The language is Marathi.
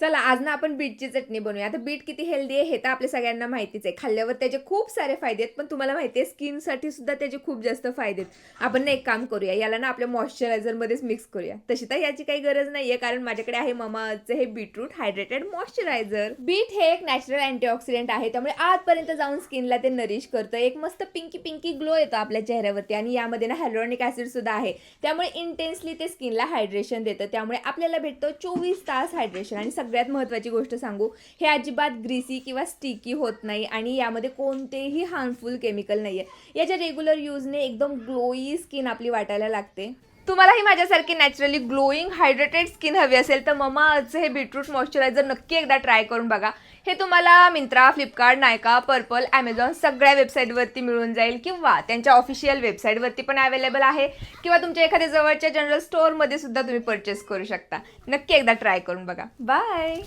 चला आज ना आपण बीटची चटणी बनवूया. आता बीट किती हेल्दी आहे हे तर आपल्या सगळ्यांना माहितीच आहे. खाल्ल्यावर त्याचे खूप सारे फायदे आहेत, पण तुम्हाला माहिती आहे स्किनसाठी सुद्धा त्याचे खूप जास्त फायदे आहेत. आपण ना एक काम करूया, याला ना आपल्या मॉइश्चरायझरमध्येच मिक्स करूया. तशी तर याची काही गरज नाहीये, कारण माझ्याकडे आहे ममाअर्थचे हे बीटरूट हायड्रेटेड मॉइश्चरायझर. बीट हे एक नॅचरल अँटीऑक्सिडंट आहे, त्यामुळे आतपर्यंत जाऊन स्किनला ते नरिश करतं. एक मस्त पिंकी पिंकी ग्लो येतो आपल्या चेहऱ्यावरती आणि यामध्ये ना हायलुरॉनिक ऍसिड सुद्धा आहे, त्यामुळे इंटेन्सली ते स्किनला हायड्रेशन देतं. त्यामुळे आपल्याला भेटतं 24 तास हायड्रेशन. आणि सगळ्यात महत्त्वाची गोष्ट सांगू, हे अजिबात ग्रीसी किंवा स्टिकी होत नाही आणि यामध्ये कोणतेही हार्मफुल केमिकल नाही आहे. याच्या रेग्युलर यूजने एकदम ग्लोई स्किन आपली वाटायला लागते. तुम्हालाही माझ्यासारखी नॅचरली ग्लोईंग हायड्रेटेड स्किन हवी असेल तर ममाअर्थचे हे बीटरूट मॉइश्चरायझर नक्की एकदा ट्राय करून बघा. हे तुम्हाला मिंत्रा, फ्लिपकार्ट, नायका, पर्पल, ॲमेझॉन सगळ्या वेबसाईटवरती मिळून जाईल किंवा त्यांच्या ऑफिशियल वेबसाईटवरती पण अवेलेबल आहे, किंवा तुमच्या एखाद्या जवळच्या जनरल स्टोअरमध्ये सुद्धा तुम्ही परचेस करू शकता. नक्की एकदा ट्राय करून बघा. बाय.